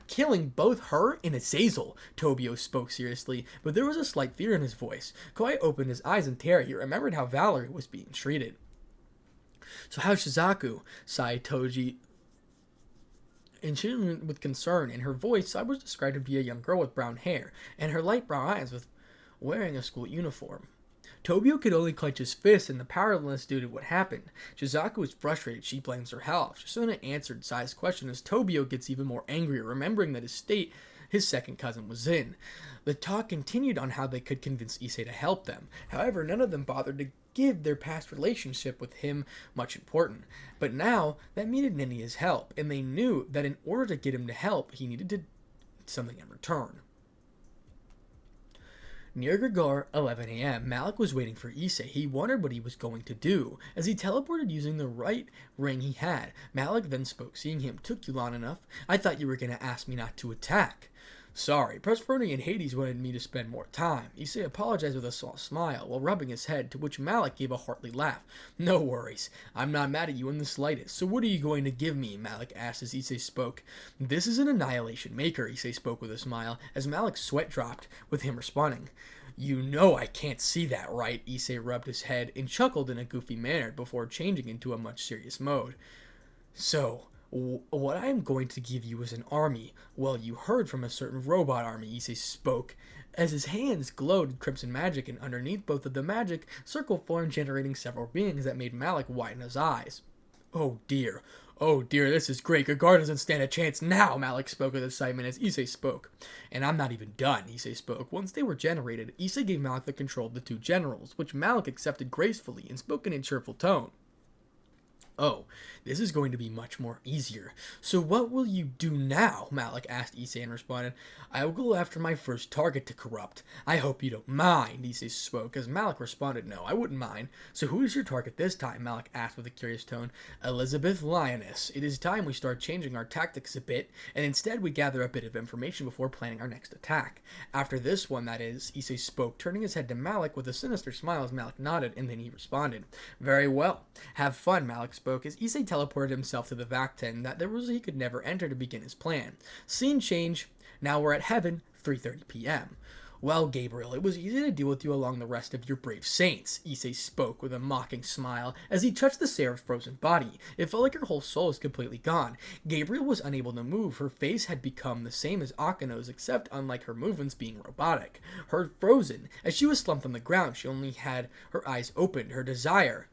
killing both her and Azazel, Tobio spoke seriously, but there was a slight fear in his voice. Kawai opened his eyes in terror. He remembered how Valerie was being treated. So how's Shizaku? Sighed Toji, and she with concern. In her voice, Sai was described to be a young girl with brown hair, and her light brown eyes with wearing a school uniform. Tobio could only clench his fist in the powerlessness due to what happened. Shizaku was frustrated. She blames her health. Shisuna answered Sai's question as Tobio gets even more angrier, remembering that his state his second cousin was in. The talk continued on how they could convince Issei to help them. However, none of them bothered to give their past relationship with him much importance. But now, that needed Ninia's help, and they knew that in order to get him to help, he needed to do something in return. Near Gregor, 11 a.m., Malik was waiting for Issei. He wondered what he was going to do. As he teleported using the right ring he had, Malik then spoke, seeing him. Took you long enough? I thought you were going to ask me not to attack. Sorry, Persephone and Hades wanted me to spend more time. Issei apologized with a soft smile while rubbing his head, to which Malik gave a hearty laugh. No worries. I'm not mad at you in the slightest. So what are you going to give me? Malik asked as Issei spoke. This is an annihilation maker, Issei spoke with a smile, as Malik's sweat dropped, with him responding. You know I can't see that, right? Issei rubbed his head and chuckled in a goofy manner before changing into a much serious mode. So, what I am going to give you is an army. Well, you heard from a certain robot army, Issei spoke, as his hands glowed crimson magic, and underneath both of the magic, circle formed, generating several beings that made Malik widen his eyes. Oh dear, this is great. Gagard doesn't stand a chance now, Malik spoke with excitement as Issei spoke. And I'm not even done, Issei spoke. Once they were generated, Issei gave Malik the control of the two generals, which Malik accepted gracefully and spoke in a cheerful tone. Oh, this is going to be much more easier. So what will you do now? Malik asked Issei and responded, I will go after my first target to corrupt. I hope you don't mind, Issei spoke, as Malik responded, no, I wouldn't mind. So who is your target this time? Malik asked with a curious tone. Elizabeth Lioness. It is time we start changing our tactics a bit, and instead we gather a bit of information before planning our next attack. After this one, that is, Issei spoke, turning his head to Malik with a sinister smile as Malik nodded, and then he responded. Very well. Have fun, Malik spoke, as Issei teleported himself to the Vacten that there was he could never enter to begin his plan. Scene change. Now we're at heaven, 3:30 p.m. Well, Gabriel, it was easy to deal with you along the rest of your brave saints, Issei spoke with a mocking smile as he touched the seraph's frozen body. It felt like her whole soul was completely gone. Gabriel was unable to move. Her face had become the same as Akano's, except unlike her movements being robotic. Her frozen. As she was slumped on the ground, she only had her eyes opened. Her desire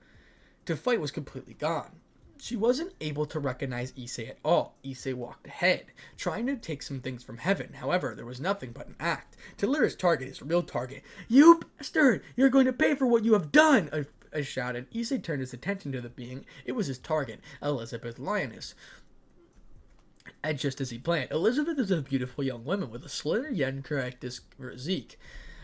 to fight was completely gone. She wasn't able to recognize Issei at all. Issei walked ahead, trying to take some things from heaven. However, there was nothing but an act. To lure his target, his real target. You bastard! You're going to pay for what you have done! I shouted. Issei turned his attention to the being. It was his target, Elizabeth Lioness. And just as he planned, Elizabeth is a beautiful young woman with a slender yet correct physique.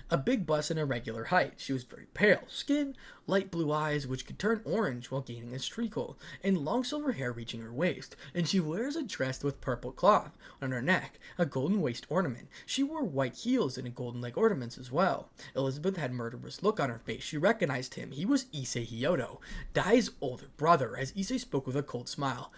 A big bust and irregular height. She was very pale skin, light blue eyes which could turn orange while gaining a treacle, and long silver hair reaching her waist. And she wears a dress with purple cloth on her neck, a golden waist ornament. She wore white heels and golden leg ornaments as well. Elizabeth had a murderous look on her face. She recognized him. He was Issei Hyodo, Dai's older brother, as Issei spoke with a cold smile.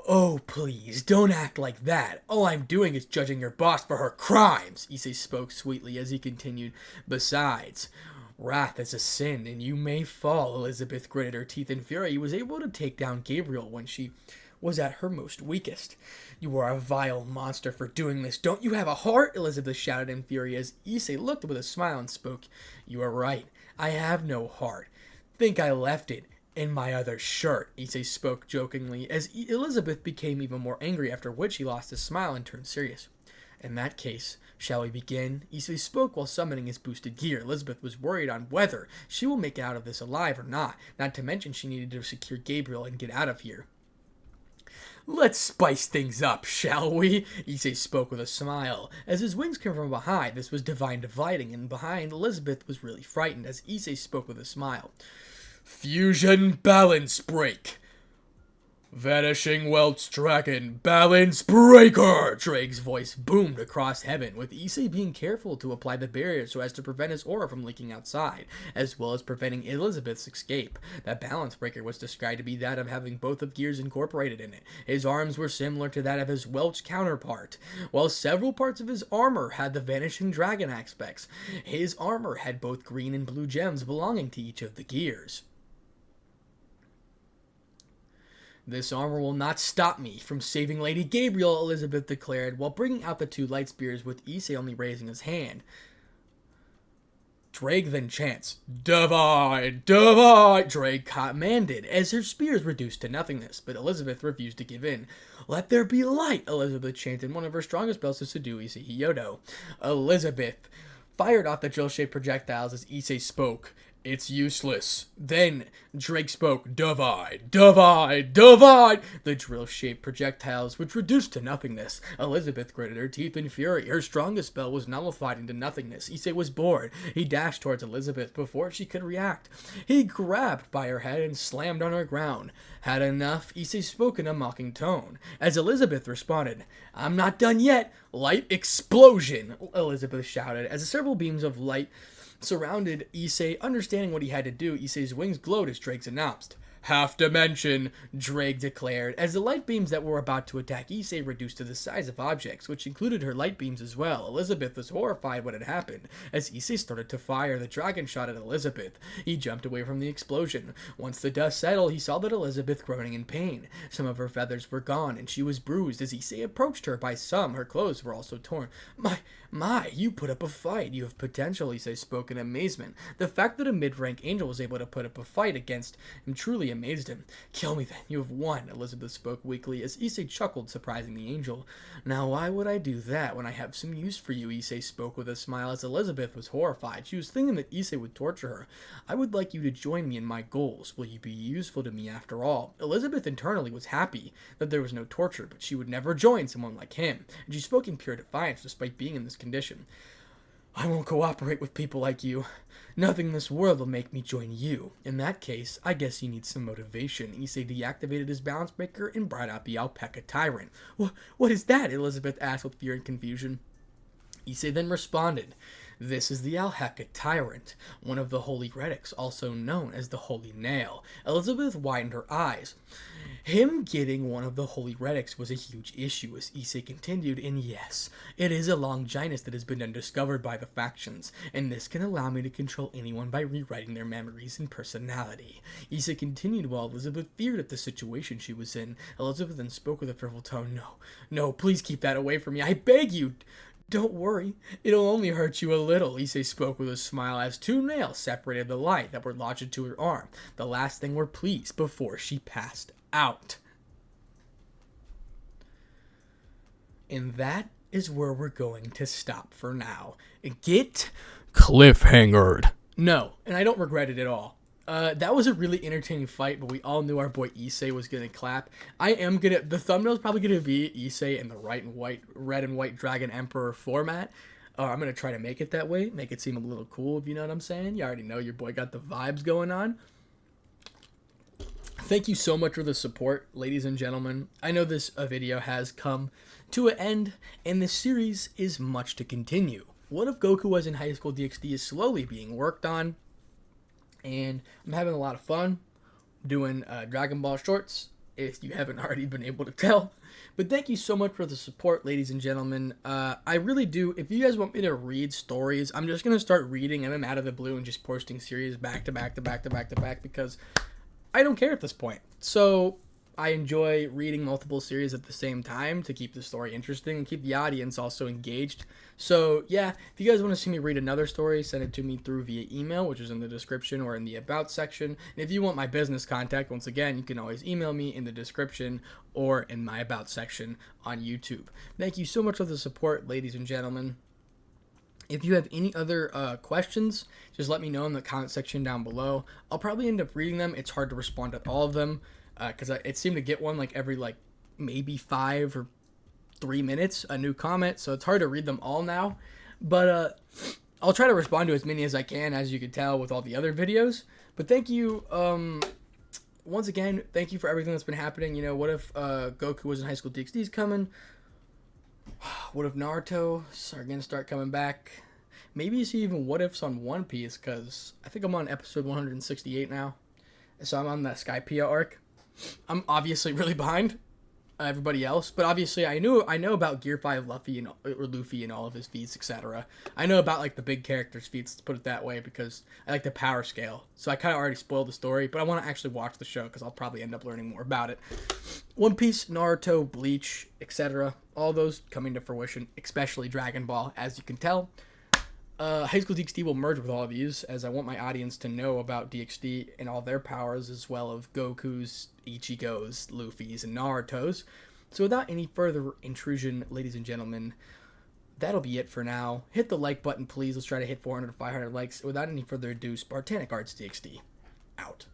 Oh, please, don't act like that. All I'm doing is judging your boss for her crimes, Issei spoke sweetly as he continued. Besides, Wrath is a sin, and you may fall. Elizabeth gritted her teeth in fury. He was able to take down Gabriel when she was at her most weakest. You are a vile monster for doing this. Don't you have a heart? Elizabeth shouted in fury as Issei looked with a smile and spoke. You are right. I have no heart. Think I left it in my other shirt, Issei spoke jokingly as Elizabeth became even more angry, after which he lost his smile and turned serious. In that case, shall we begin? Issei spoke while summoning his boosted gear. Elizabeth was worried on whether she will make it out of this alive or not to mention she needed to secure Gabriel and get out of here. Let's spice things up, shall we? Issei spoke with a smile. As his wings came from behind, this was divine dividing, and behind, Elizabeth was really frightened as Issei spoke with a smile. Fusion balance break. Vanishing Welt's Dragon, Balance Breaker! Drake's voice boomed across heaven, with Issei being careful to apply the barrier so as to prevent his aura from leaking outside, as well as preventing Elizabeth's escape. That Balance Breaker was described to be that of having both of gears incorporated in it. His arms were similar to that of his Welch counterpart, while several parts of his armor had the Vanishing Dragon aspects. His armor had both green and blue gems belonging to each of the gears. This armor will not stop me from saving Lady Gabriel, Elizabeth declared, while bringing out the two light spears, with Issei only raising his hand. Drake then chants, Divide! Divide! Drake commanded, as her spears reduced to nothingness, but Elizabeth refused to give in. Let there be light, Elizabeth chanted, one of her strongest spells to subdue Issei Hyodo. Elizabeth fired off the drill-shaped projectiles as Issei spoke. It's useless. Then Drake spoke, Divide, divide, divide! The drill-shaped projectiles, which reduced to nothingness. Elizabeth gritted her teeth in fury. Her strongest spell was nullified into nothingness. Issei was bored. He dashed towards Elizabeth before she could react. He grabbed by her head and slammed on her ground. Had enough? Issei spoke in a mocking tone. As Elizabeth responded, I'm not done yet. Light explosion! Elizabeth shouted, as several beams of light surrounded Issei. Understanding what he had to do, Issei's wings glowed as Drake announced. Half dimension, Drake declared, as the light beams that were about to attack Issei reduced to the size of objects, which included her light beams as well. Elizabeth was horrified what had happened. As Issei started to fire, the dragon shot at Elizabeth. He jumped away from the explosion. Once the dust settled, he saw that Elizabeth groaning in pain. Some of her feathers were gone, and she was bruised. As Issei approached her by some, her clothes were also torn. My, you put up a fight. You have potential, Issei spoke in amazement. The fact that a mid-rank angel was able to put up a fight against him truly amazed him. Kill me then, you have won, Elizabeth spoke weakly as Issei chuckled, surprising the angel. Now why would I do that when I have some use for you, Issei spoke with a smile as Elizabeth was horrified. She was thinking that Issei would torture her. I would like you to join me in my goals. Will you be useful to me after all? Elizabeth internally was happy that there was no torture, but she would never join someone like him, and she spoke in pure defiance despite being in this condition. I won't cooperate with people like you. Nothing in this world will make me join you. In that case, I guess you need some motivation. Issei deactivated his balance breaker and brought out the Alpaca Tyrant. What is that? Elizabeth asked with fear and confusion. Issei then responded, This is the Alpaca Tyrant, one of the holy relics, also known as the Holy Nail. Elizabeth widened her eyes. Him getting one of the holy relics was a huge issue, as Issei continued, and yes, it is a Longinus that has been undiscovered by the factions, and this can allow me to control anyone by rewriting their memories and personality. Issei continued while Elizabeth feared at the situation she was in. Elizabeth then spoke with a fearful tone, No, please keep that away from me, I beg you! Don't worry, it'll only hurt you a little, Issei spoke with a smile as two nails separated the light that were lodged into her arm. The last thing were pleas before she passed out. And that is where we're going to stop for now. Get cliffhangered. No, and I don't regret it at all. That was a really entertaining fight, but we all knew our boy Issei was gonna clap. The thumbnail's probably gonna be Issei in the red and white Dragon Emperor format. I'm gonna try to make it that way, make it seem a little cool, if you know what I'm saying. You already know your boy got the vibes going on. Thank you so much for the support, ladies and gentlemen. I know this video has come to an end, and this series is much to continue. What If Goku Was in High School DxD is slowly being worked on, and I'm having a lot of fun doing Dragon Ball shorts if you haven't already been able to tell. But thank you so much for the support, ladies and gentlemen. I really do. If you guys want me to read stories, I'm just going to start reading them out of the blue and just posting series back to back to back to back to back because I don't care at this point. So I enjoy reading multiple series at the same time to keep the story interesting and keep the audience also engaged. So yeah, if you guys want to see me read another story, send it to me through via email, which is in the description or in the about section. And if you want my business contact, once again, you can always email me in the description or in my about section on YouTube. Thank you so much for the support, ladies and gentlemen. If you have any other questions, just let me know in the comment section down below. I'll probably end up reading them. It's hard to respond to all of them because it seemed to get one like every maybe 5 or 3 minutes, a new comment. So it's hard to read them all now. But I'll try to respond to as many as I can, as you can tell with all the other videos. But thank you. Once again, thank you for everything that's been happening. You know, what if Goku was in High School DxD's coming? What if Naruto are going to start coming back? Maybe you see even what ifs on One Piece, because I think I'm on episode 168 now. So I'm on the Skypiea arc. I'm obviously really behind everybody else, but obviously I know about Gear 5 Luffy and all of his feats, etc. I know about like the big characters' feats, let's put it that way, because I like the power scale. So I kind of already spoiled the story, but I want to actually watch the show because I'll probably end up learning more about it. One Piece, Naruto, Bleach, etc. All those coming to fruition, especially Dragon Ball, as you can tell. High School DxD will merge with all of these, as I want my audience to know about DxD and all their powers, as well as Goku's, Ichigo's, Luffy's, and Naruto's. So without any further intrusion, ladies and gentlemen, that'll be it for now. Hit the like button, please. Let's try to hit 400 to 500 likes. Without any further ado, Spartanic Arts DxD, out.